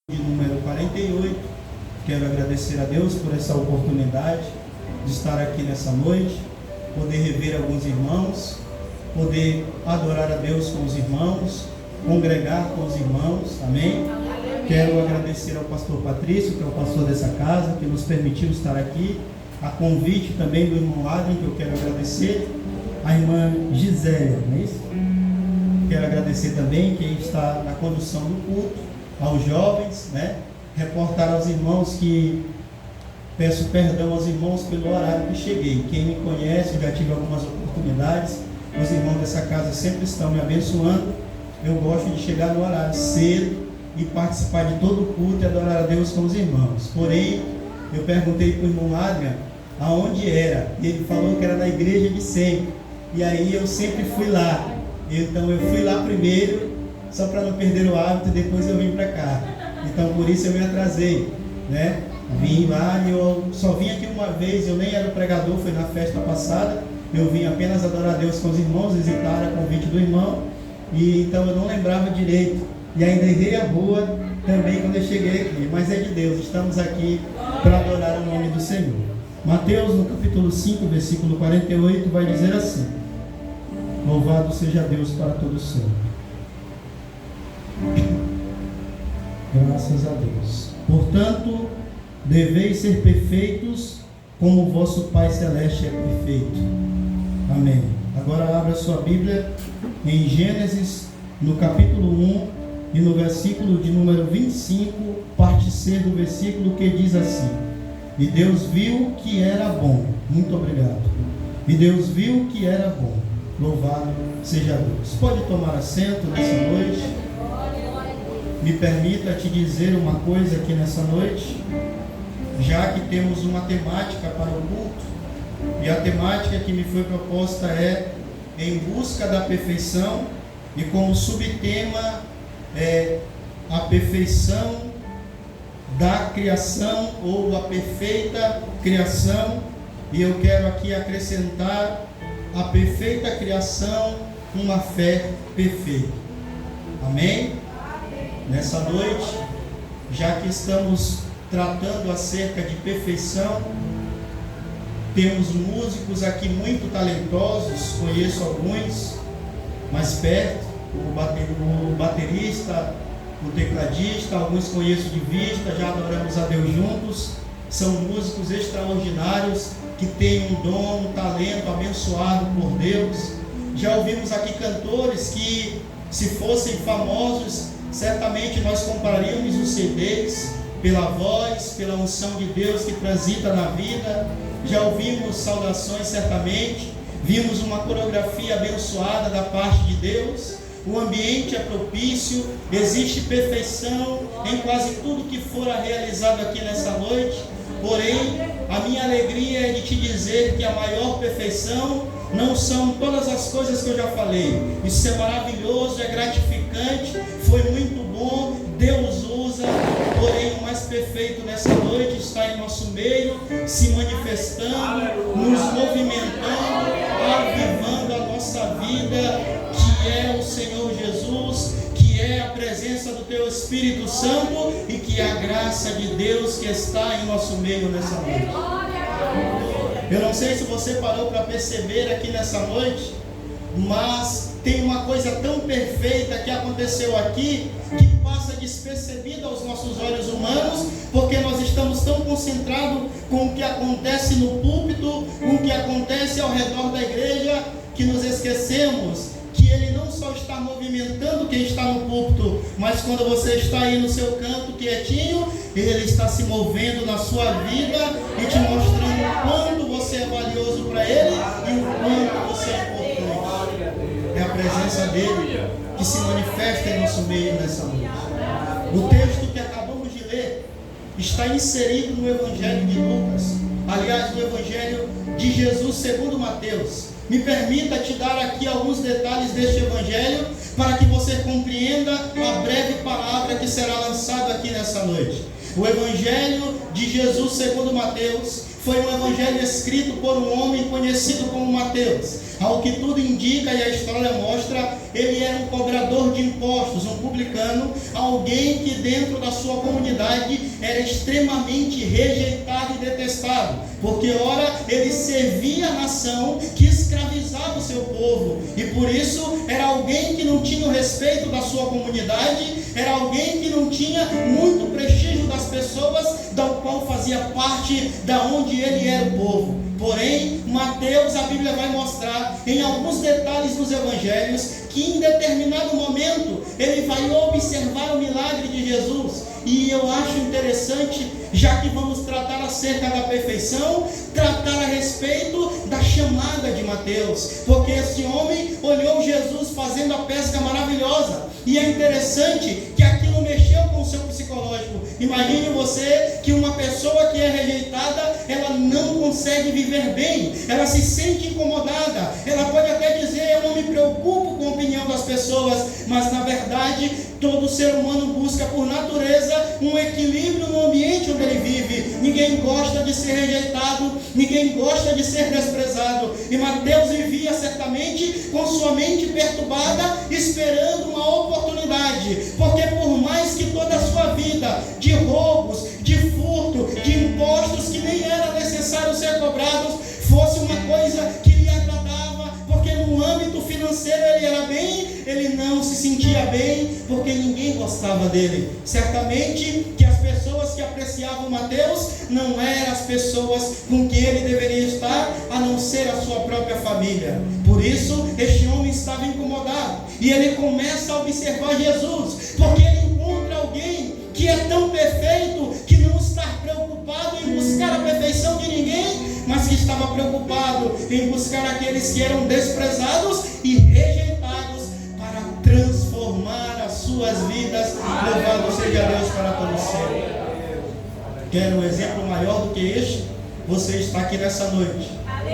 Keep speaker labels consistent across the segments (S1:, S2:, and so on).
S1: de número 48. Quero agradecer a Deus por essa oportunidade de estar aqui nessa noite, poder rever alguns irmãos, poder adorar a Deus com os irmãos, congregar com os irmãos, amém? Quero agradecer ao pastor Patrício, que é o pastor dessa casa, que nos permitiu estar aqui, a convite também do irmão Adrien, que eu quero agradecer, a irmã Gisélia, não é isso? Quero agradecer também quem está na condução do culto, aos jovens, né? Reportar aos irmãos que peço perdão aos irmãos pelo horário que cheguei. Quem me conhece, já tive algumas oportunidades, os irmãos dessa casa sempre estão me abençoando. Eu gosto de chegar no horário cedo e participar de todo o culto e adorar a Deus com os irmãos. Porém, eu perguntei para o irmão Adrien aonde era, e ele falou que era na igreja de sempre. E aí eu sempre fui lá. Então eu fui lá primeiro, só para não perder o hábito, e depois eu vim para cá. Então por isso eu me atrasei, né? Vim lá, eu só vim aqui uma vez, eu nem era o pregador, foi na festa passada. Eu vim apenas adorar a Deus com os irmãos, visitar a convite do irmão. E então eu não lembrava direito. E ainda errei a rua também quando eu cheguei aqui. Mas é de Deus, estamos aqui para adorar o nome do Senhor. Mateus, no capítulo 5, versículo 48, vai dizer assim: louvado seja Deus para todos sempre. Graças a Deus. Portanto, deveis ser perfeitos, como o vosso Pai Celeste é perfeito. Amém. Agora abra sua Bíblia em Gênesis, no capítulo 1 e no versículo de número 25, parte C do versículo, que diz assim: e Deus viu que era bom. Muito obrigado. E Deus viu que era bom. Louvado seja Deus. Pode tomar assento nessa noite. Me permita te dizer uma coisa aqui nessa noite, já que temos uma temática para o culto, e a temática que me foi proposta é em busca da perfeição, e como subtema é a perfeição da criação, ou a perfeita criação, e eu quero aqui acrescentar a perfeita criação, uma fé perfeita. Amém? Nessa noite, já que estamos tratando acerca de perfeição, temos músicos aqui muito talentosos, conheço alguns mais perto, o baterista, o tecladista, alguns conheço de vista, já adoramos a Deus juntos. São músicos extraordinários que têm um dom, um talento abençoado por Deus. Já ouvimos aqui cantores que, se fossem famosos, certamente nós compraríamos os CDs pela voz, pela unção de Deus que transita na vida. Já ouvimos saudações, certamente. Vimos uma coreografia abençoada da parte de Deus. O ambiente é propício, existe perfeição em quase tudo que fora realizado aqui nessa noite. Porém, a minha alegria é de te dizer que a maior perfeição não são todas as coisas que eu já falei. Isso é maravilhoso, é gratificante, foi muito bom, Deus usa. Porém, o mais perfeito nessa noite está em nosso meio, se manifestando, nos movimentando, avivando a nossa vida, que é o Senhor Jesus, que é a presença do Teu Espírito Santo e que é a graça de Deus que está em nosso meio nessa noite. Eu não sei se você parou para perceber aqui nessa noite, mas tem uma coisa tão perfeita que aconteceu aqui, que passa despercebida aos nossos olhos humanos, porque nós estamos tão concentrados com o que acontece no púlpito, com o que acontece ao redor da igreja, que nos esquecemos que Ele não só está movimentando quem está no púlpito, mas quando você está aí no seu canto quietinho, Ele está se movendo na sua vida e te mostrando o quanto você é valioso para Ele e o quanto você é importante. É a presença dEle que se manifesta em nosso meio nessa noite. O texto que acabamos de ler está inserido no Evangelho de Lucas, aliás, no Evangelho de Jesus segundo Mateus. Me permita te dar aqui alguns detalhes deste Evangelho, para que você compreenda a breve palavra que será lançada aqui nessa noite. O Evangelho de Jesus segundo Mateus foi um evangelho escrito por um homem conhecido como Mateus. Ao que tudo indica e a história mostra, ele era um cobrador de impostos, um publicano, alguém que dentro da sua comunidade era extremamente rejeitado e detestado, porque ora ele servia a nação que escravizava o seu povo, e por isso era alguém que não tinha o respeito da sua comunidade, era alguém que não tinha muito prestígio das pessoas, da qual fazia parte da onde ele era o povo. Porém, Mateus, a Bíblia vai mostrar em alguns detalhes dos evangelhos que em determinado momento ele vai observar o milagre de Jesus. E eu acho interessante, já que vamos tratar acerca da perfeição, tratar a respeito da chamada de Mateus, porque esse homem olhou Jesus fazendo a pesca maravilhosa, e é interessante que aquilo mexeu com o seu psicológico. Imagine você que uma pessoa que é rejeitada, ela não consegue viver bem, ela se sente incomodada, ela pode até dizer: eu não me preocupo com a opinião das pessoas, mas na verdade todo ser humano busca por natureza um equilíbrio no ambiente onde ele vive. Ninguém gosta de ser rejeitado, ninguém gosta de ser desprezado, e Mateus vivia certamente com sua mente perturbada, esperando uma oportunidade, porque por mais que toda a sua vida de roubos, de furto, de impostos que nem era necessário ser cobrados, fosse uma coisa que lhe agradava, porque no âmbito financeiro ele era bem, ele não se sentia bem, porque ninguém gostava dele. Certamente que as pessoas que apreciavam Mateus não eram as pessoas com quem ele deveria estar, a não ser a sua própria família. Por isso, este homem estava incomodado, e ele começa a observar Jesus, porque ele encontra alguém que é tão perfeito, que não está preocupado em buscar a perfeição de ninguém, mas que estava preocupado em buscar aqueles que eram desprezados e rejeitados, para transformar as suas vidas. Louvado seja Deus para todo sempre. Quer um exemplo maior do que este? Você está aqui nessa noite,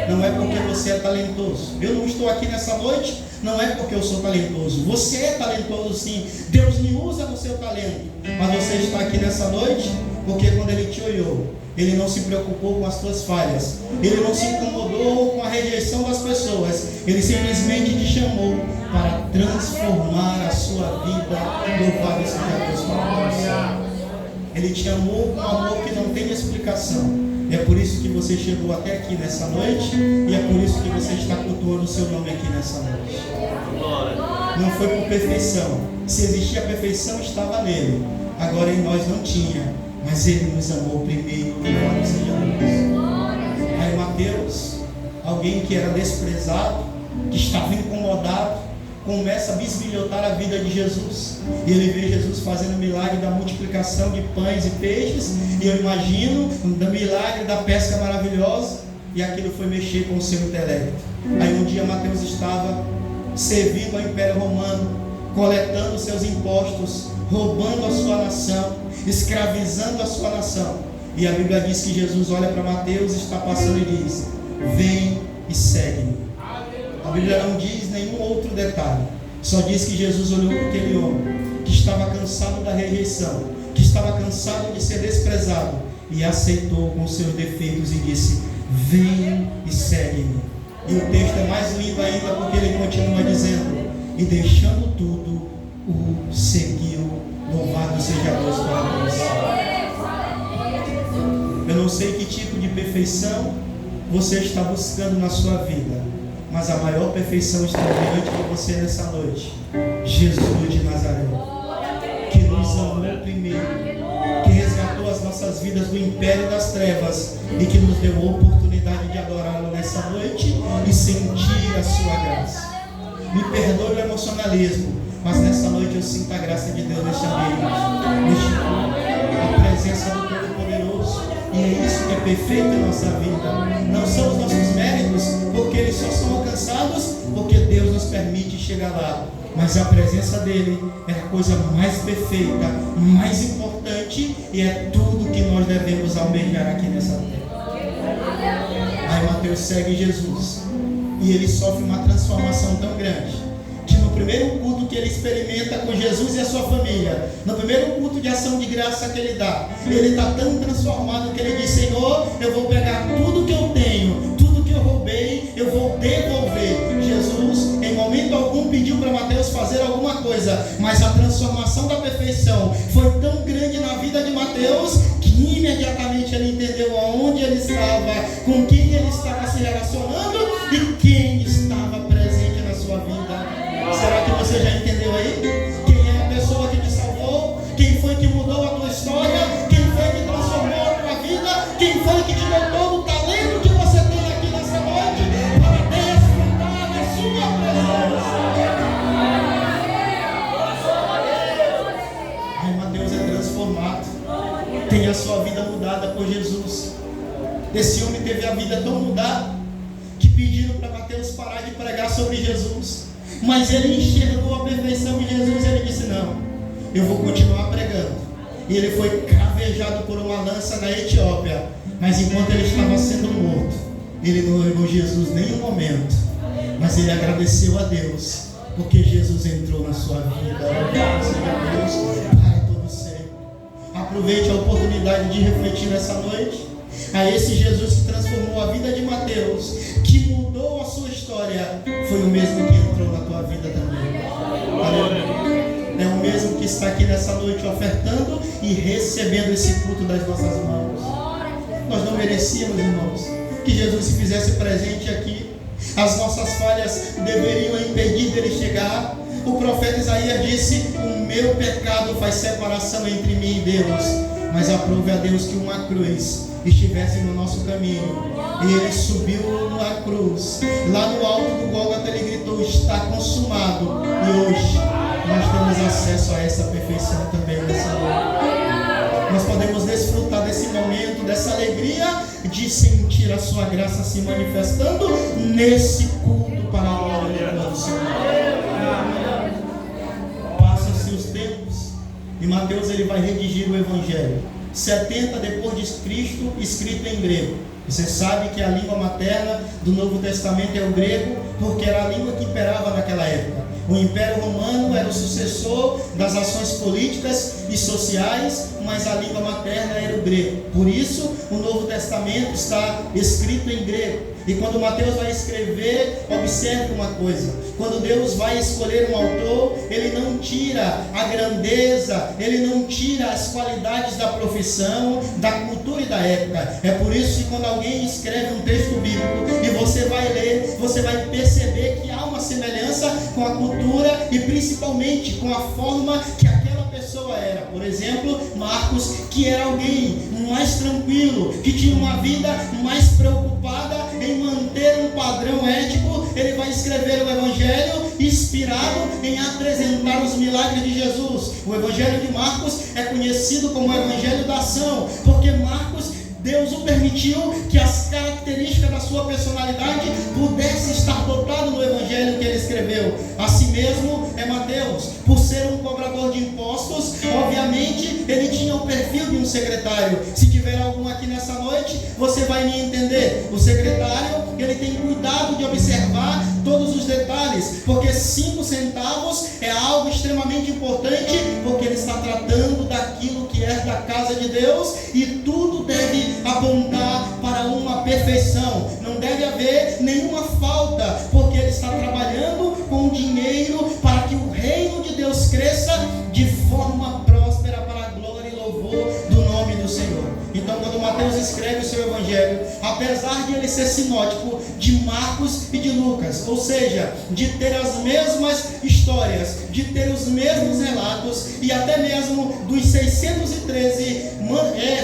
S1: não é porque você é talentoso. Eu não estou aqui nessa noite, não é porque eu sou talentoso. Você é talentoso sim, Deus me usa no seu talento, mas você está aqui nessa noite porque quando Ele te olhou, Ele não se preocupou com as suas falhas, Ele não se incomodou com a rejeição das pessoas, Ele simplesmente te chamou para transformar a sua vida. Louvado seja Deus para você. Ele te amou com um amor que não tem explicação. É por isso que você chegou até aqui nessa noite, e é por isso que você está cultuando o seu nome aqui nessa noite. Não foi por perfeição. Se existia perfeição, estava nele. Agora em nós não tinha, mas ele nos amou primeiro. Louvado seja Deus. Aí Mateus, alguém que era desprezado, que estava incomodado, começa a bisbilhotar a vida de Jesus, e ele vê Jesus fazendo o milagre da multiplicação de pães e peixes, e eu imagino o milagre da pesca maravilhosa, e aquilo foi mexer com o seu intelecto. Aí um dia Mateus estava servindo ao Império Romano, coletando seus impostos, roubando a sua nação, escravizando a sua nação, e a Bíblia diz que Jesus olha para Mateus, está passando e diz: vem e segue-me. A Bíblia não diz nenhum outro detalhe, só diz que Jesus olhou para aquele homem que estava cansado da rejeição, que estava cansado de ser desprezado, e aceitou com seus defeitos e disse: venha e segue-me. E o texto é mais lindo ainda, porque ele continua dizendo: e deixando tudo, o seguiu. Louvado seja Deus para Deus. Eu não sei que tipo de perfeição você está buscando na sua vida, mas a maior perfeição está diante de você nessa noite. Jesus de Nazaré, que nos amou primeiro, que resgatou as nossas vidas do império das trevas e que nos deu a oportunidade de adorá-lo nessa noite e sentir a sua graça. Me perdoe o emocionalismo, mas nessa noite eu sinto a graça de Deus neste ambiente, neste lugar, a presença do Todo-Poderoso. E é isso que é perfeito em nossa vida. Não são os nossos méritos, porque eles só são alcançados porque Deus nos permite chegar lá. Mas a presença dele é a coisa mais perfeita, mais importante, e é tudo que nós devemos almejar aqui nessa terra. Aí Mateus segue Jesus, e ele sofre uma transformação tão grande, que no primeiro culto que ele experimenta com Jesus e a sua família, no primeiro culto de ação de graça que ele dá, ele está tão transformado que ele diz: Senhor, eu vou pegar tudo que eu tenho, tudo que eu roubei, eu vou devolver. Jesus, em momento algum, pediu para Mateus fazer alguma coisa, mas a transformação da perfeição foi tão grande na vida de Mateus que imediatamente ele entendeu aonde ele estava, com quem ele estava se relacionando e quem estava presente na sua vida. Será que você já entendeu aí? Quem é a pessoa que te salvou? Quem foi que mudou a tua história? Quem foi que transformou a tua vida? Quem foi que te deu todo o talento que você tem aqui nessa noite para desfrutar da sua presença? Aí Mateus é transformado, tem a sua vida mudada por Jesus. Esse homem teve a vida tão mudada que pediram para Mateus parar de pregar sobre Jesus. Mas ele enxergou a perfeição de Jesus e ele disse: não, eu vou continuar pregando. E ele foi cravejado por uma lança na Etiópia. Mas enquanto ele estava sendo morto, ele não negou Jesus nem um momento, mas ele agradeceu a Deus, porque Jesus entrou na sua vida. Louvado seja Deus para todo ser. Aproveite a oportunidade de refletir nessa noite. A esse Jesus que transformou a vida de Mateus, que mudou a sua história, foi o mesmo que entrou na tua vida também. É o mesmo que está aqui nessa noite ofertando e recebendo esse culto das nossas mãos. Nós não merecíamos, irmãos, que Jesus se fizesse presente aqui. As nossas falhas deveriam impedir dele chegar. O profeta Isaías disse: o meu pecado faz separação entre mim e Deus. Mas aprove a Deus que uma cruz estivesse no nosso caminho, e ele subiu na cruz, lá no alto do Gólgota ele gritou: está consumado. E hoje nós temos acesso a essa perfeição também nessa noite. Nós podemos desfrutar desse momento, dessa alegria de sentir a sua graça se manifestando nesse culto para a glória do Senhor. Passam-se os tempos e Mateus ele vai redigir o Evangelho 70 depois de Cristo, escrito em grego. Você sabe que a língua materna do Novo Testamento é o grego, porque era a língua que imperava naquela época. O Império Romano era o sucessor das ações políticas e sociais, mas a língua materna era o grego. Por isso, o Novo Testamento está escrito em grego. E quando Mateus vai escrever, observe uma coisa: quando Deus vai escolher um autor, ele não tira a grandeza, ele não tira as qualidades da profissão, da cultura e da época. É por isso que quando alguém escreve um texto bíblico e você vai ler, você vai perceber que há uma semelhança com a cultura e principalmente com a forma que aquela pessoa era. Por exemplo, Marcos, que era alguém mais tranquilo, que tinha uma vida mais preocupada em manter um padrão ético, ele vai escrever o Evangelho inspirado em apresentar os milagres de Jesus. O Evangelho de Marcos é conhecido como o Evangelho da ação, porque Marcos, Deus o permitiu que as características da sua personalidade pudessem estar dotadas no Evangelho que ele escreveu. Assim mesmo é Mateus, por ser um cobrador de impostos, obviamente ele tinha o perfil de um secretário. Se tiver algum aqui nessa noite, você vai me entender. O secretário, ele tem cuidado de observar todos os detalhes, porque 5 centavos é algo extremamente importante, porque ele está tratando daquilo que é da casa de Deus, e tudo deve apontar para uma perfeição. Não deve haver nenhuma falta, porque ele está trabalhando com dinheiro para que o reino de Deus cresça de forma próspera para a glória e louvor do nome do Senhor. Então, quando Mateus escreve o seu Evangelho, apesar de ele ser sinótico de Marcos e de Lucas, ou seja, de ter as mesmas histórias, de ter os mesmos relatos, e até mesmo dos 613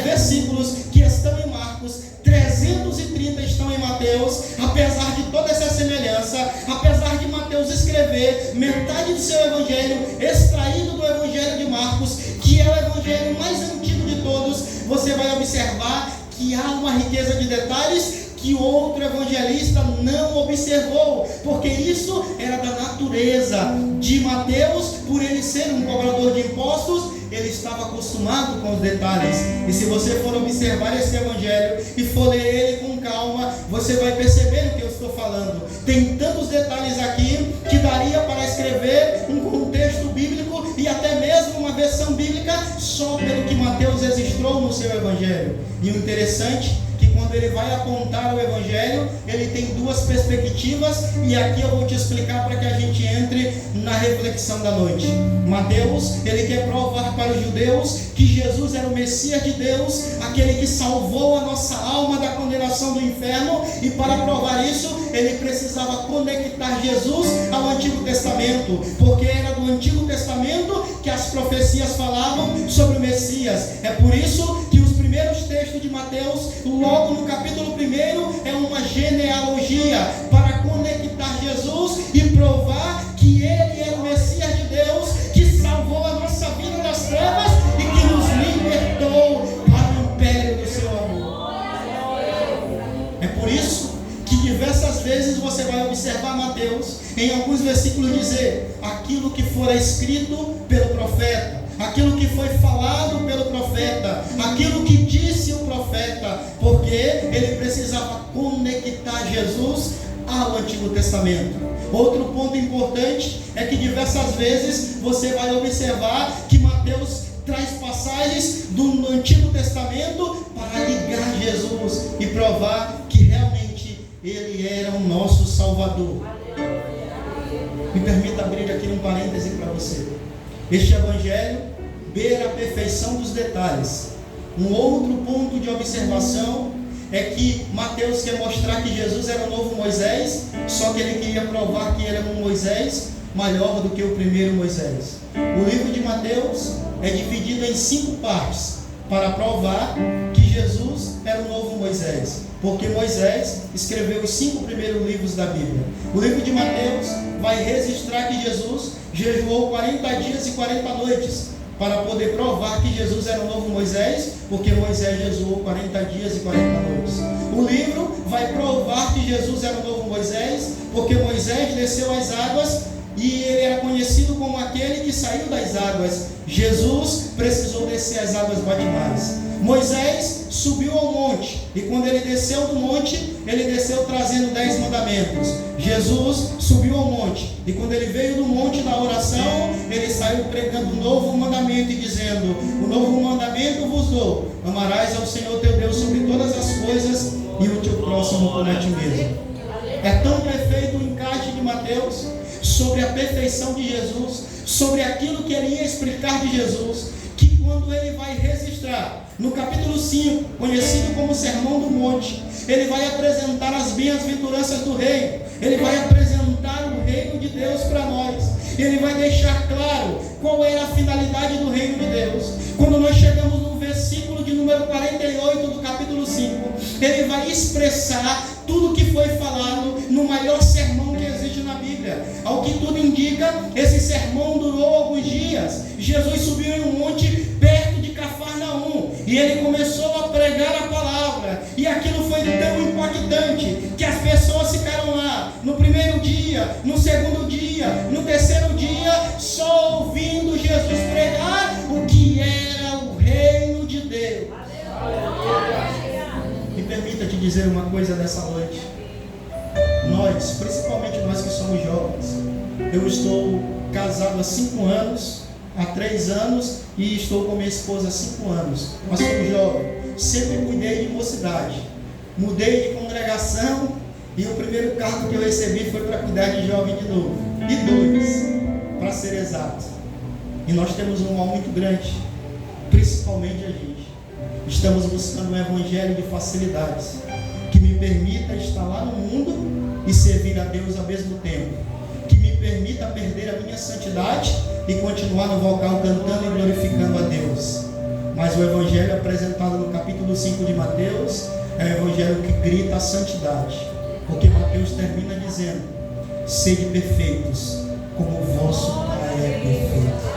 S1: versículos que estão em Marcos, 330 estão em Mateus. Apesar de toda essa semelhança, apesar de Mateus escrever metade do seu Evangelho extraído do Evangelho de Marcos, que é o Evangelho mais antigo de todos, você vai observar que há uma riqueza de detalhes que outro evangelista não observou, porque isso era da natureza de Mateus. Por ele ser um cobrador de impostos, ele estava acostumado com os detalhes. E se você for observar esse evangelho e for ler ele com calma, você vai perceber o que eu estou falando. Tem tantos detalhes aqui que daria para escrever um contexto bíblico e até mesmo uma versão bíblica só pelo que Mateus registrou no seu evangelho. E o interessante que quando ele vai apontar o evangelho, ele tem duas perspectivas, e aqui eu vou te explicar para que a gente entre na reflexão da noite. Mateus, ele quer provar para os judeus que Jesus era o Messias de Deus, aquele que salvou a nossa alma da condenação do inferno, e para provar isso, ele precisava conectar Jesus ao Antigo Testamento, porque era do Antigo Testamento que as profecias falavam sobre o Messias. É por isso que os primeiros textos de Mateus, logo no capítulo 1, é uma genealogia para conectar Jesus e provar que ele é o Messias de Deus, que salvou a nossa vida das trevas e que nos libertou para o império do seu amor. É por isso que diversas vezes você vai observar Mateus, em alguns versículos, dizer aquilo que fora escrito pelo profeta, aquilo que foi falado pelo profeta, aquilo que disse o profeta, porque ele precisava conectar Jesus ao Antigo Testamento. Outro ponto importante é que diversas vezes você vai observar que Mateus traz passagens do Antigo Testamento para ligar Jesus e provar que realmente ele era o nosso Salvador. Me permita abrir aqui um parêntese para você. Este evangelho beira a perfeição dos detalhes. Um outro ponto de observação é que Mateus quer mostrar que Jesus era o novo Moisés, só que ele queria provar que era um Moisés maior do que o primeiro Moisés. O livro de Mateus é dividido em 5 partes para provar que Jesus era o novo Moisés, porque Moisés escreveu os 5 primeiros livros da Bíblia. O livro de Mateus vai registrar que Jesus jejuou 40 dias e 40 noites para poder provar que Jesus era o novo Moisés, porque Moisés jejuou 40 dias e 40 noites. O livro vai provar que Jesus era o novo Moisés, porque Moisés desceu às águas e ele era conhecido como aquele que saiu das águas. Jesus precisou descer as águas batimais. Moisés subiu ao monte, e quando ele desceu do monte, ele desceu trazendo 10 mandamentos. Jesus subiu ao monte, e quando ele veio do monte da oração, ele saiu pregando um novo mandamento e dizendo: o novo mandamento vos dou, amarás ao Senhor teu Deus sobre todas as coisas e o teu próximo como a ti mesmo. É tão perfeito o encaixe de Mateus sobre a perfeição de Jesus, sobre aquilo que ele ia explicar de Jesus, que quando ele vai registrar no capítulo 5, conhecido como Sermão do Monte, ele vai apresentar as bem-aventuranças do reino, ele vai apresentar o reino de Deus para nós, ele vai deixar claro qual era a finalidade do reino de Deus. Quando nós chegamos no versículo de número 48 do capítulo 5, ele vai expressar tudo que foi falado no maior sermão que existe na Bíblia. Ao que tudo indica, esse sermão durou alguns dias. Jesus subiu em um monte perto de Cafarnaum e ele começou a pregar a palavra, e aquilo foi tão impactante que as pessoas ficaram lá no primeiro dia, no segundo dia, no terceiro dia, só ouvindo Jesus pregar o que era o reino de Deus. Me permita te dizer uma coisa nessa noite. Nós, principalmente nós que somos jovens, eu estou casado há 5 anos, há 3 anos, e estou com minha esposa há 5 anos. Mas sou jovem, sempre cuidei de mocidade, mudei de congregação, e o primeiro cargo que eu recebi foi para cuidar de jovem de novo, e 2, para ser exato. E nós temos um mal muito grande, principalmente a gente. Estamos buscando um evangelho de facilidades, que me permita estar lá no mundo e servir a Deus ao mesmo tempo, que me permita perder a minha santidade e continuar no vocal cantando e glorificando a Deus. Mas o evangelho apresentado no capítulo 5 de Mateus é o evangelho que grita a santidade, porque Mateus termina dizendo: sede perfeitos como o vosso Pai é perfeito.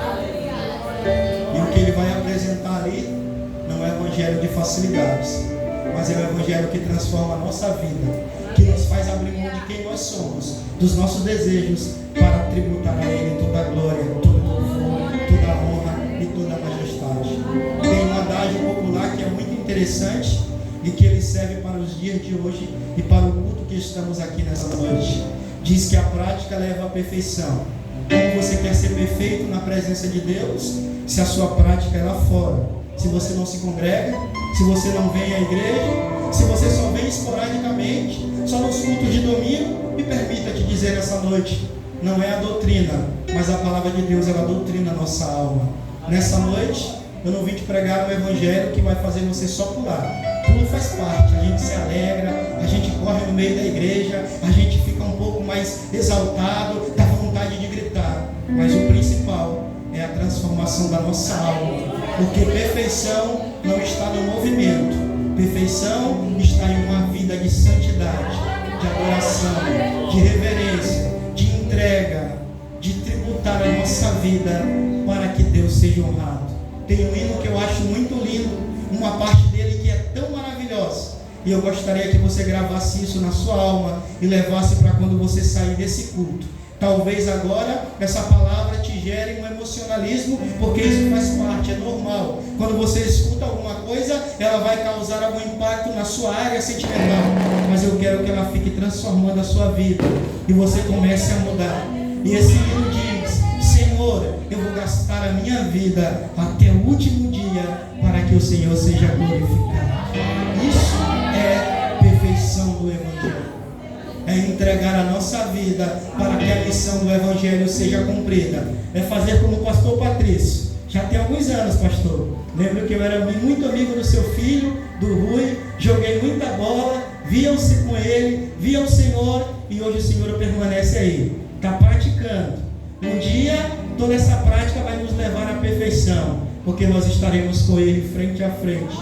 S1: E o que ele vai apresentar ali não é o evangelho de facilidades, mas é o evangelho que transforma a nossa vida, que nos faz abrir mão de quem nós somos, dos nossos desejos, para tributar a Ele toda a glória, todo o louvor, toda a honra e toda a majestade. Tem um adágio popular que é muito interessante e que ele serve para os dias de hoje e para o culto que estamos aqui nessa noite. Diz que a prática leva à perfeição. Como você quer ser perfeito na presença de Deus, se a sua prática é lá fora? Se você não se congrega, se você não vem à igreja, se você só vem esporadicamente, só nos cultos de domingo, me permita te dizer nessa noite, não é a doutrina, mas a palavra de Deus, ela doutrina a nossa alma. Nessa noite, eu não vim te pregar um evangelho que vai fazer você só pular. Pulo faz parte, a gente se alegra, a gente corre no meio da igreja, a gente fica um pouco mais exaltado, dá vontade de gritar. Mas o principal é a transformação da nossa alma, porque perfeição não está no movimento, perfeição está em uma vida de santidade, de adoração, de reverência, de entrega, de tributar a nossa vida para que Deus seja honrado. Tem um hino que eu acho muito lindo, uma parte dele que é tão maravilhosa, e eu gostaria que você gravasse isso na sua alma e levasse para quando você sair desse culto. Talvez agora essa palavra te gere um emocionalismo, porque isso faz parte, é normal. Quando você escuta alguma coisa, ela vai causar algum impacto na sua área sentimental, mas eu quero que ela fique transformando a sua vida e você comece a mudar. E esse hino diz: Senhor, eu vou gastar a minha vida até o último dia para que o Senhor seja glorificado. Isso é perfeição do Evangelho. É entregar a nossa vida para que a missão do Evangelho seja cumprida. É fazer como o pastor Patrício. Já tem alguns anos, pastor. Lembro que eu era muito amigo do seu filho, do Rui. Joguei muita bola, viam-se com ele, via o Senhor, e hoje o Senhor permanece aí. Está praticando. Um dia, toda essa prática vai nos levar à perfeição, porque nós estaremos com Ele frente a frente.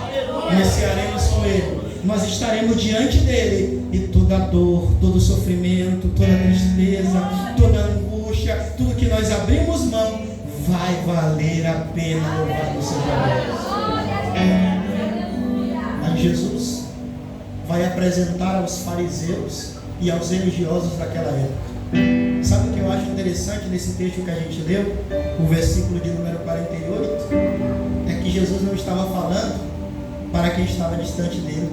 S1: Iniciaremos com Ele. Nós estaremos diante dele, e toda dor, todo sofrimento, toda tristeza, toda angústia, tudo que nós abrimos mão, vai valer a pena. Louvado seja Deus. Aí Jesus vai apresentar aos fariseus e aos religiosos daquela época. Sabe o que eu acho interessante nesse texto que a gente leu, o versículo de número 48? É que Jesus não estava falando para quem estava distante dele.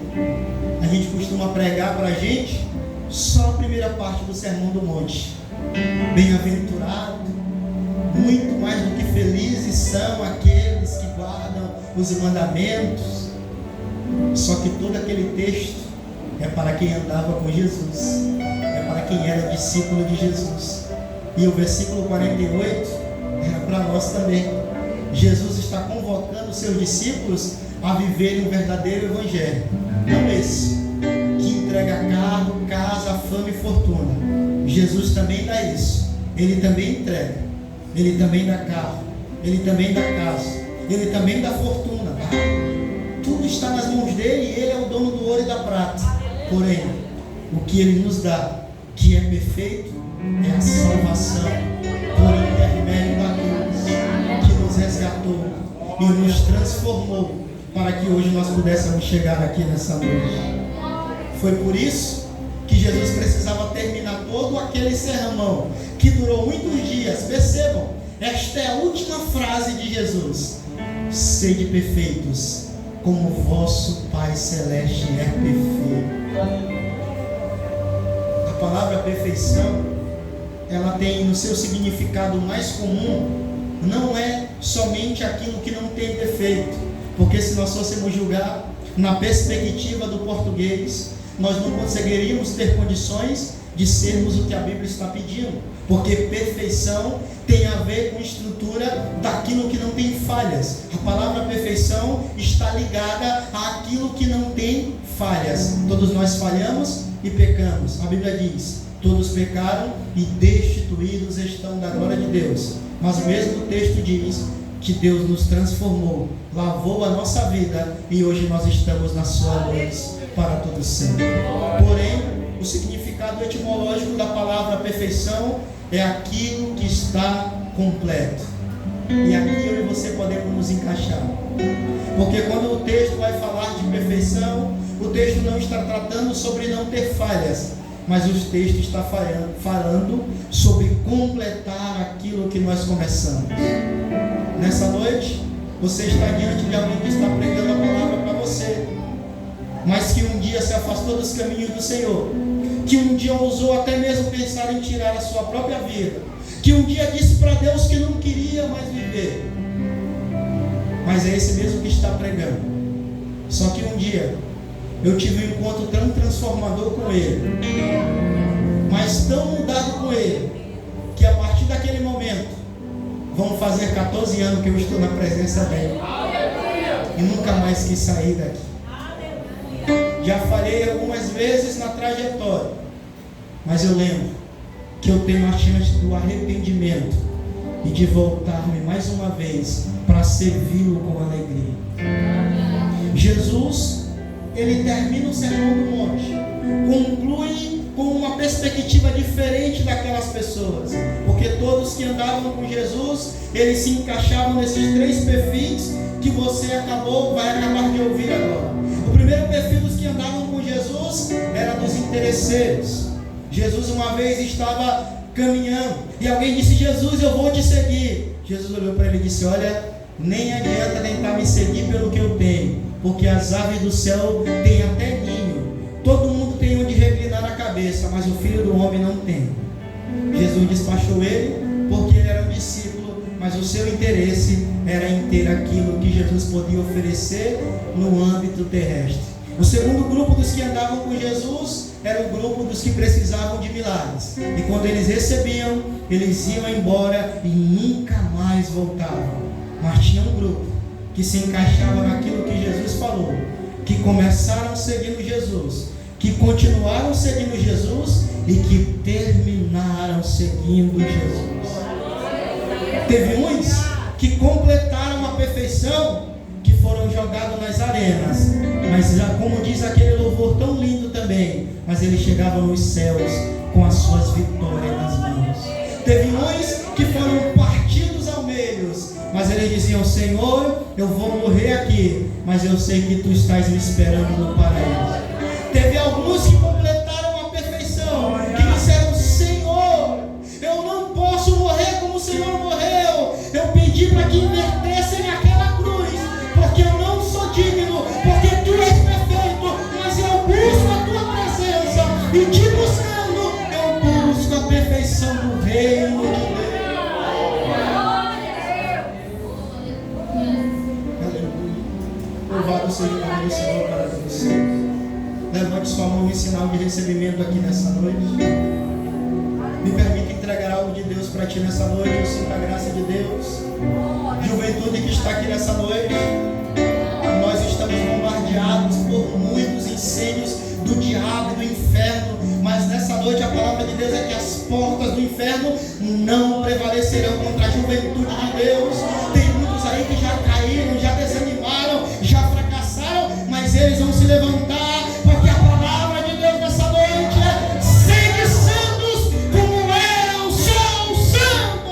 S1: A gente costuma pregar para a gente só a primeira parte do Sermão do Monte. Bem-aventurado, muito mais do que felizes são aqueles que guardam os mandamentos. Só que todo aquele texto é para quem andava com Jesus, é para quem era discípulo de Jesus. E o versículo 48 era para nós também. Jesus está convocando seus discípulos a viverem um verdadeiro evangelho, não esse que entrega carro, casa, fama e fortuna. Jesus também dá isso. Ele também entrega, ele também dá carro, ele também dá casa, ele também dá fortuna. Tudo está nas mãos dele e ele é o dono do ouro e da prata. Porém, o que ele nos dá, que é perfeito, é a salvação por intermédio da cruz, que nos resgatou e nos transformou para que hoje nós pudéssemos chegar aqui nessa noite. Foi por isso que Jesus precisava terminar todo aquele sermão que durou muitos dias. Percebam, esta é a última frase de Jesus: sede perfeitos, como o vosso Pai Celeste é perfeito. A palavra perfeição, ela tem no seu significado mais comum, não é somente aquilo que não tem defeito. Porque se nós fôssemos julgar na perspectiva do português, nós não conseguiríamos ter condições de sermos o que a Bíblia está pedindo. Porque perfeição tem a ver com estrutura daquilo que não tem falhas. A palavra perfeição está ligada àquilo que não tem falhas. Todos nós falhamos e pecamos. A Bíblia diz: todos pecaram e destituídos estão da glória de Deus. Mas o mesmo texto diz que Deus nos transformou, lavou a nossa vida e hoje nós estamos na sua luz para todo sempre. Porém, o significado etimológico da palavra perfeição é aquilo que está completo. E aqui eu e você podemos nos encaixar. Porque quando o texto vai falar de perfeição, o texto não está tratando sobre não ter falhas, mas o texto está falando sobre completar aquilo que nós começamos. Nessa noite, Você está diante de alguém que está pregando a palavra para você, mas que um dia se afastou dos caminhos do Senhor, que um dia ousou até mesmo pensar em tirar a sua própria vida, que um dia disse para Deus que não queria mais viver, mas é esse mesmo que está pregando. Só que um dia eu tive um encontro tão transformador com ele, mas tão mudado com ele, que a partir daquele momento vão fazer 14 anos que eu estou na presença dele e nunca mais quis sair daqui. Já falhei algumas vezes na trajetória, mas eu lembro que eu tenho a chance do arrependimento e de voltar-me mais uma vez para servi-lo com alegria. Jesus, ele termina o Sermão do Monte, conclui com uma perspectiva diferente daquelas pessoas, porque todos que andavam com Jesus, eles se encaixavam nesses 3 perfis que você vai acabar de ouvir agora. O primeiro perfil dos que andavam com Jesus era dos interesseiros. Jesus uma vez estava caminhando e alguém disse: Jesus, eu vou te seguir. Jesus olhou para ele e disse: olha, nem adianta tentar me seguir pelo que eu tenho, porque as aves do céu têm até ninho, todo mundo tem onde reclinar a cabeça, mas o Filho do Homem não tem. Jesus despachou ele porque ele era um discípulo, mas o seu interesse era em ter aquilo que Jesus podia oferecer no âmbito terrestre. O segundo grupo dos que andavam com Jesus era o grupo dos que precisavam de milagres, e quando eles recebiam, eles iam embora e nunca mais voltavam. Mas tinha um grupo que se encaixava naquilo que Jesus falou, que começaram seguindo Jesus, que continuaram seguindo Jesus e que terminaram seguindo Jesus. Teve uns que completaram a perfeição, que foram jogados nas arenas, mas como diz aquele louvor tão lindo também, mas eles chegavam nos céus com as suas vitórias nas mãos. Teve uns que foram partidos ao meio, mas eles diziam: Senhor, eu vou morrer aqui, mas eu sei que tu estás me esperando no paraíso. Teve alguns que completaram a perfeição, que disseram: Senhor, eu não posso morrer como o Senhor morreu, eu pedi para que invertessem aquela cruz, porque eu não sou digno, porque tu és perfeito, mas eu busco a tua presença, e te buscando, eu busco a perfeição do reino de Deus. Louvado seja o nome do Senhor para você. Levante sua mão em sinal de recebimento aqui nessa noite. Me permita entregar algo de Deus para ti nessa noite. Eu sinto a graça de Deus. Juventude que está aqui nessa noite, nós estamos bombardeados por muitos incêndios do diabo e do inferno, mas nessa noite a palavra de Deus é que as portas do inferno não prevalecerão contra a juventude de Deus. Tem muitos aí que já caíram, já desanimaram, já fracassaram, mas eles vão se levantar, porque a palavra de Deus nessa noite é: sede santos como eu sou santo.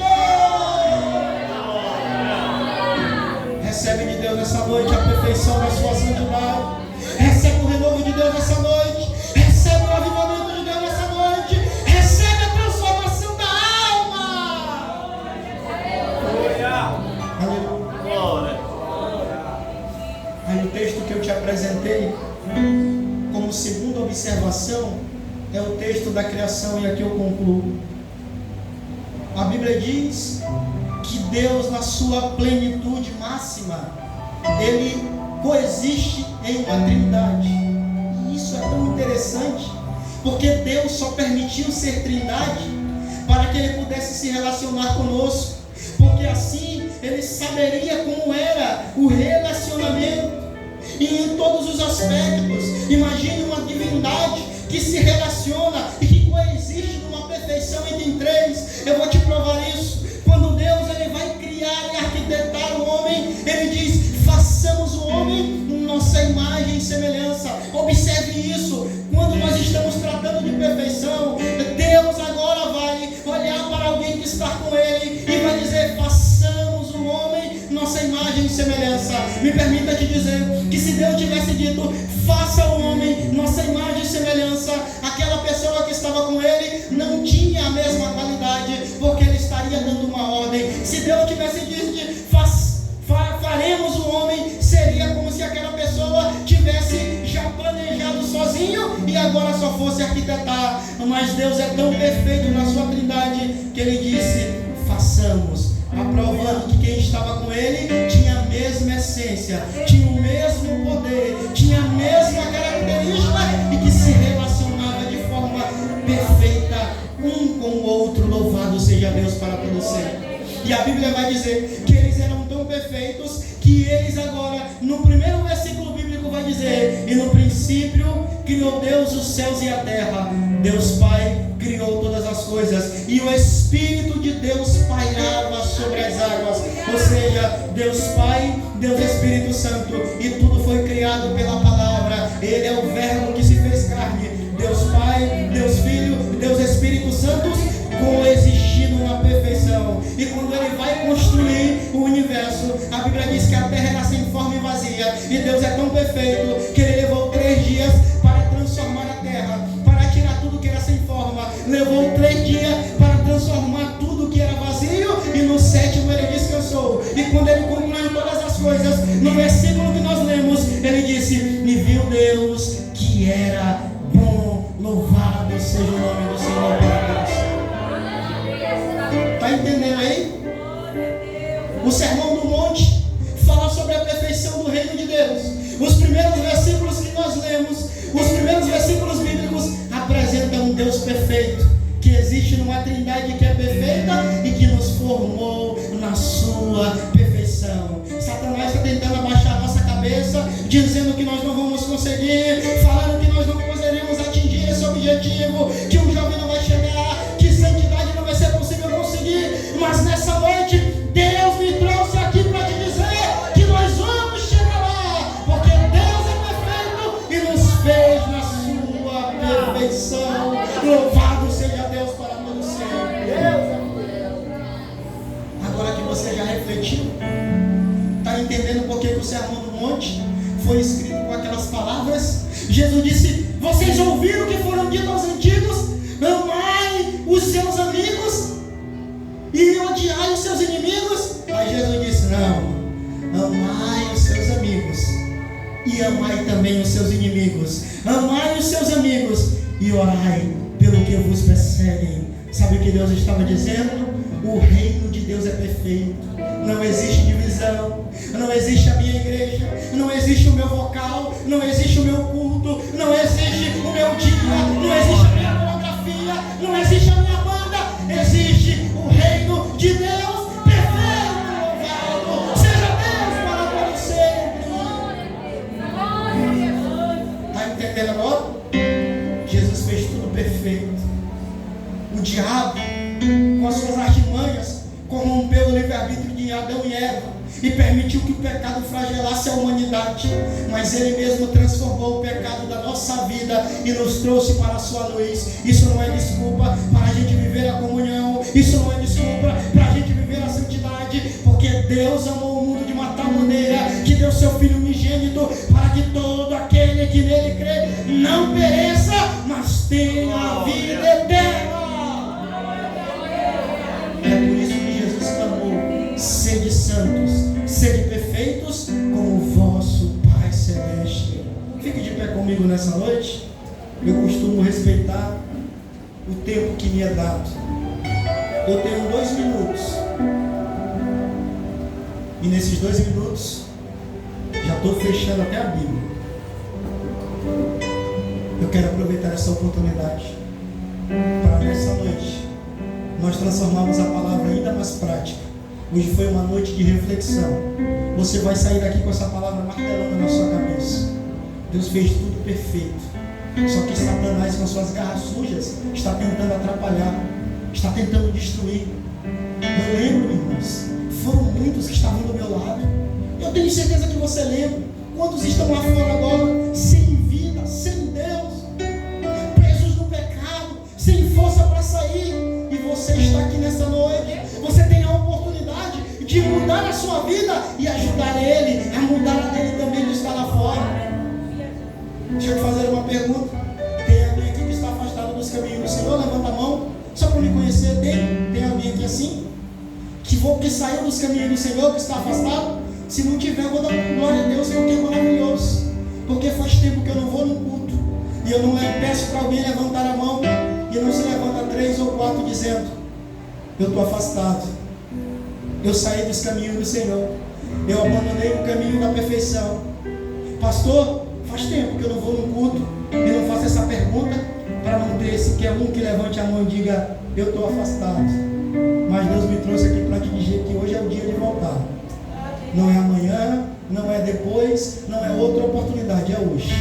S1: Recebe de Deus nessa noite a perfeição da sua santidade. Recebe o renovo de Deus nessa noite. Recebe o avivamento de Deus nessa noite. Recebe a transformação da alma. Aleluia. Aí o texto que eu te apresentei como segunda observação é o texto da criação, e aqui eu concluo. A Bíblia diz que Deus, na sua plenitude máxima, Ele coexiste em uma trindade. E isso é tão interessante, porque Deus só permitiu ser trindade para que Ele pudesse se relacionar conosco, porque assim Ele saberia como era o relacionamento, e em todos os aspectos. Imagine uma divindade que se relaciona e que coexiste numa perfeição entre três. Eu vou te provar isso. Quando Deus ele vai criar e arquitetar o homem, Ele diz: façamos o homem nossa imagem e semelhança. Observe isso. Quando nós estamos tratando de perfeição, Deus agora vai olhar para alguém que está com Ele e vai dizer: façamos o homem nossa imagem e semelhança. Me permita te dizer que se Deus tivesse dito: faça o homem nossa imagem e semelhança, aquela pessoa que estava com Ele não tinha a mesma qualidade, porque Ele estaria dando uma ordem. Se Deus tivesse dito: faremos lemos, o homem seria como se aquela pessoa tivesse já planejado sozinho e agora só fosse arquitetar. Mas Deus é tão perfeito na sua trindade que Ele disse: façamos, aprovando que quem estava com Ele tinha a mesma essência, tinha o mesmo poder, tinha a mesma característica e que se relacionava de forma perfeita um com o outro. Louvado seja Deus para todo sempre. E a Bíblia vai dizer que eles eram tão perfeitos que eles agora, no primeiro versículo bíblico vai dizer: e no princípio criou Deus os céus e a terra. Deus Pai criou todas as coisas e o Espírito de Deus pairava sobre as águas. Ou seja, Deus Pai, Deus Espírito Santo, e tudo foi criado pela palavra. Ele é o verbo que se fez carne. Deus Pai, Deus Filho, Deus Espírito Santo coexistindo na perfeição. E quando Ele vai construir o universo, a Bíblia diz que a terra era sem forma e vazia. E Deus é tão perfeito que Ele levou 3 dias para transformar a terra, para tirar tudo que era sem forma. Levou 3 dias para transformar tudo que era vazio, e no 7º Ele descansou. E quando Ele concluiu todas as coisas, no versículo que nós lemos, Ele disse: e viu Deus que era bom. Louvado seja o nome do Senhor, Deus. Está entendendo aí? O Sermão do Monte fala sobre a perfeição do reino de Deus. Os primeiros versículos que nós lemos, os primeiros versículos bíblicos apresentam um Deus perfeito, que existe numa trindade que é perfeita e que nos formou na sua perfeição. Satanás está tentando abaixar a nossa cabeça, dizendo que nós não vamos conseguir, falando que nós não poderemos atingir esse objetivo, que um jovem não vai chegar, que santidade não vai ser possível conseguir. Mas nessa noite, Deus me trouxe aqui para te dizer que nós vamos chegar lá, porque Deus é perfeito e nos fez na sua perfeição. Louvado seja Deus para todo sempre. Agora que você já refletiu, está entendendo por que o Sermão do Monte foi escrito com aquelas palavras? Jesus disse: vocês ouviram o que foram dito aos antigos? Amai os seus amigos e odiai os seus inimigos. Aí Jesus disse: não, amai os seus amigos e amai também os seus inimigos. Amai os seus amigos e orai pelo que vos perseguem. Sabe o que Deus estava dizendo? O reino de Deus é perfeito. Não existe divisão, não existe a minha igreja, não existe o meu vocal, não existe o meu culto, não existe o meu dia, não existe a minha coreografia, não existe a minha banda. Existe o reino de Deus perfeito. Louvado seja Deus para todo sempre. Está entendendo agora? Jesus fez tudo perfeito. O diabo, com as suas artimanhas, corrompeu o livre-arbítrio de Adão e Eva e permitiu que o pecado flagelasse a humanidade. Mas Ele mesmo transformou o pecado da nossa vida e nos trouxe para a sua luz. Isso não é desculpa para a gente viver a comunhão, isso não é desculpa para a gente viver a santidade, porque Deus amou o mundo de uma tal maneira que deu seu Filho unigênito para que todo aquele que nele crê não pereça, mas tenha a vida eterna. É por isso que Jesus clamou: sede santos, sede perfeitos, como o vosso Pai Celeste. Fique de pé comigo nessa noite. Eu costumo respeitar o tempo que me é dado. Eu tenho 2 minutos. E nesses 2 minutos, já estou fechando até a Bíblia. Eu quero aproveitar essa oportunidade para nessa noite nós transformarmos a palavra ainda mais prática. Hoje foi uma noite de reflexão. Você vai sair daqui com essa palavra martelando na sua cabeça. Deus fez tudo perfeito. Só que Satanás, com suas garras sujas, está tentando atrapalhar, está tentando destruir. Eu lembro, irmãos, foram muitos que estavam do meu lado. Eu tenho certeza que você lembra. Quantos estão lá fora agora, sem vida, sem Deus, presos no pecado, sem força para sair? E você está aqui nessa noite. Você tem a oportunidade de mudar a sua vida e ajudar Ele a mudar a dele também que está lá fora. Deixa eu te fazer uma pergunta. Tem alguém aqui que está afastado dos caminhos do Senhor? Levanta a mão, só para me conhecer. Tem alguém aqui assim? Que saiu dos caminhos do Senhor, que está afastado? Se não tiver, eu vou dar glória a Deus, porque é maravilhoso. Porque faz tempo que eu não vou no culto. E eu não peço para alguém levantar a mão. E não se levanta 3 ou 4 dizendo: eu estou afastado. Eu saí dos caminhos do Senhor. Eu abandonei o caminho da perfeição. Pastor, faz tempo que eu não vou no culto. E não faço essa pergunta para não ter sequer um que levante a mão e diga: eu estou afastado. Mas Deus me trouxe aqui para te dizer que hoje é o dia de voltar. Não é amanhã, não é depois, não é outra oportunidade, é hoje.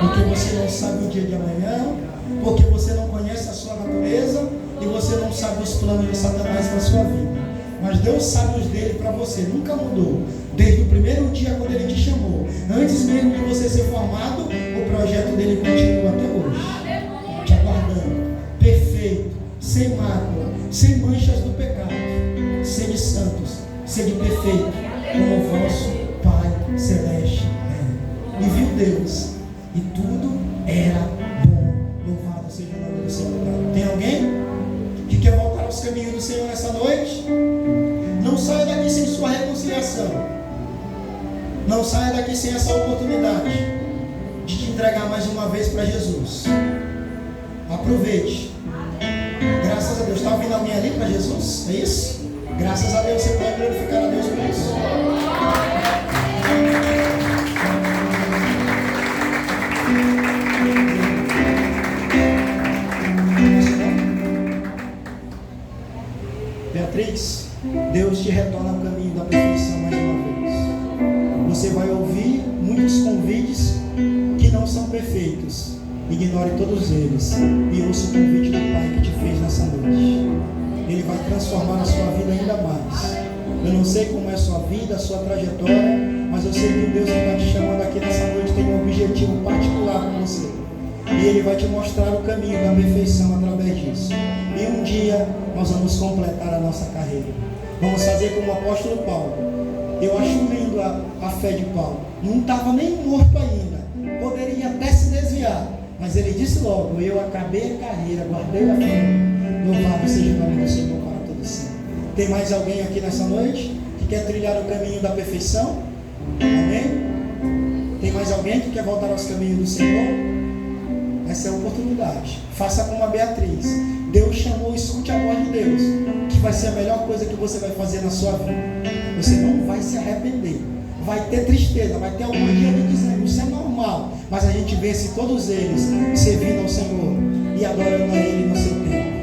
S1: Porque você não sabe o dia de amanhã, porque você não conhece a sua natureza e você não sabe os planos de Satanás para a sua vida. Mas Deus sabe os dele para você, nunca mudou. Desde o primeiro dia quando Ele te chamou, antes mesmo de você ser formado, o projeto dele continua até hoje, te aguardando, perfeito, sem mácula, sem manchas do pecado. Sede santos, sede perfeito, como o vosso Pai Celeste é. E viu Deus, e tudo era bom. Louvado seja o nome do Senhor. Tem alguém que quer voltar aos caminhos do Senhor nessa noite? Não saia daqui sem sua reconciliação. Não saia daqui sem essa oportunidade de te entregar mais uma vez para Jesus. Aproveite. Graças a Deus. Está ouvindo alguém ali para Jesus? É isso? Graças a Deus. Você pode glorificar a Deus por isso. Beatriz, Deus te retorna ao caminho da perfeição mais uma vez. Você vai ouvir muitos convites que não são perfeitos. Ignore todos eles e ouça o convite do Pai que te fez nessa noite. Ele vai transformar a sua vida ainda mais. Eu não sei como é a sua vida, a sua trajetória, mas eu sei que o Deus que está te chamando aqui nessa noite tem um objetivo particular com você. E Ele vai te mostrar o caminho da perfeição através disso. E um dia nós vamos completar a nossa carreira. Vamos fazer como o apóstolo Paulo. Eu acho lindo a fé de Paulo. Não estava nem morto ainda. Poderia até se desviar. Mas ele disse logo: eu acabei a carreira, guardei a fé. Louvado seja o nome do Senhor para todo sempre. Tem mais alguém aqui nessa noite que quer trilhar o caminho da perfeição? Amém? Tem mais alguém que quer voltar aos caminhos do Senhor? Essa é a oportunidade. Faça como a Beatriz. Deus chamou, escute a voz de Deus, que vai ser a melhor coisa que você vai fazer na sua vida. Você não vai se arrepender. Vai ter tristeza, vai ter algum dia de desânimo, isso é normal. Mas a gente vence todos eles servindo ao Senhor e adorando a Ele no seu tempo.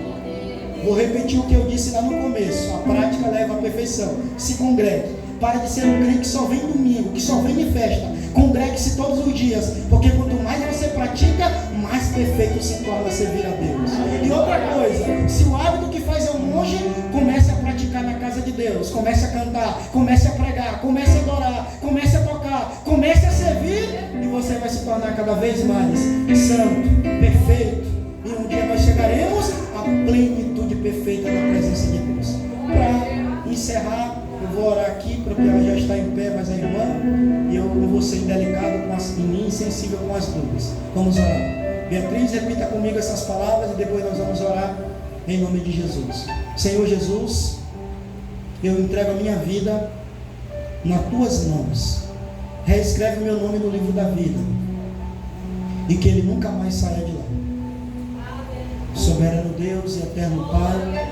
S1: Vou repetir o que eu disse lá no começo. A prática leva à perfeição. Se congregue. Pare de ser um crente que só vem domingo, que só vem de festa. Congregue-se todos os dias, porque quanto mais você pratica, mais perfeito se torna servir a Deus. E outra coisa, se o hábito que faz é um monge, comece a praticar na casa de Deus. Comece a cantar, comece a pregar, comece a adorar, comece a tocar, comece a servir, e você vai se tornar cada vez mais santo, perfeito. E um dia nós chegaremos à plenitude perfeita da presença de Deus. Para encerrar, eu vou orar aqui, porque ela já está em pé, mas a irmã, e eu não vou ser indelicado com as meninas, insensível com as dúvidas. Vamos orar. Beatriz, repita comigo essas palavras e depois nós vamos orar em nome de Jesus. Senhor Jesus, eu entrego a minha vida nas tuas mãos. Reescreve meu nome no livro da vida e que ele nunca mais saia de lá. Soberano Deus e eterno Pai,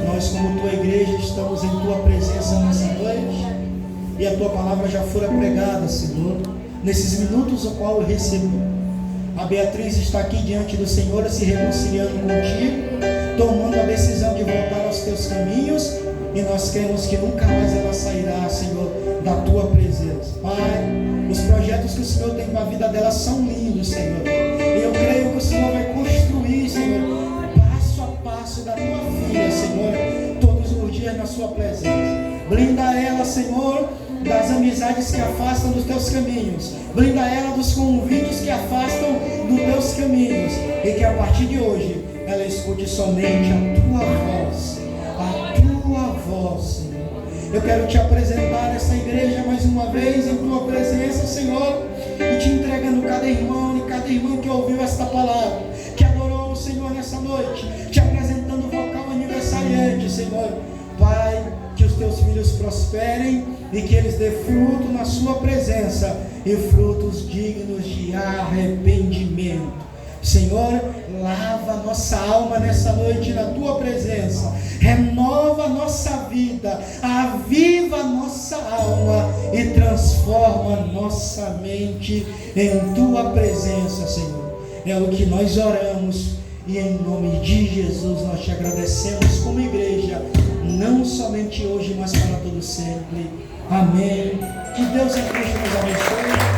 S1: nós como tua igreja estamos em tua presença nessa noite e a tua palavra já fora pregada, Senhor, nesses minutos o qual eu recebi. A Beatriz está aqui diante do Senhor, se reconciliando contigo, tomando a decisão de voltar aos teus caminhos, e nós cremos que nunca mais ela sairá, Senhor, da tua presença. Pai, os projetos que o Senhor tem para a vida dela são lindos, Senhor, e eu creio que o Senhor vai construir, Senhor, passo a passo da tua filha, Senhor, todos os dias na sua presença. Blinda ela, Senhor, das amizades que afastam dos teus caminhos. Blinda ela dos convites que afastam dos teus caminhos. E que a partir de hoje ela escute somente a tua voz. A tua voz, Senhor. Eu quero te apresentar essa igreja mais uma vez em tua presença, Senhor, e te entregando cada irmão e cada irmã que ouviu esta palavra, que adorou o Senhor nessa noite, te apresentando o vocal aniversariante, Senhor. Pai, que os teus filhos prosperem e que eles dê fruto na sua presença e frutos dignos de arrependimento. Senhor, lava nossa alma nessa noite na tua presença, renova nossa vida, aviva nossa alma e transforma nossa mente em tua presença, Senhor. É o que nós oramos e em nome de Jesus nós te agradecemos como igreja, não somente hoje, mas para todo sempre. Amém. Que Deus em Cristo nos abençoe.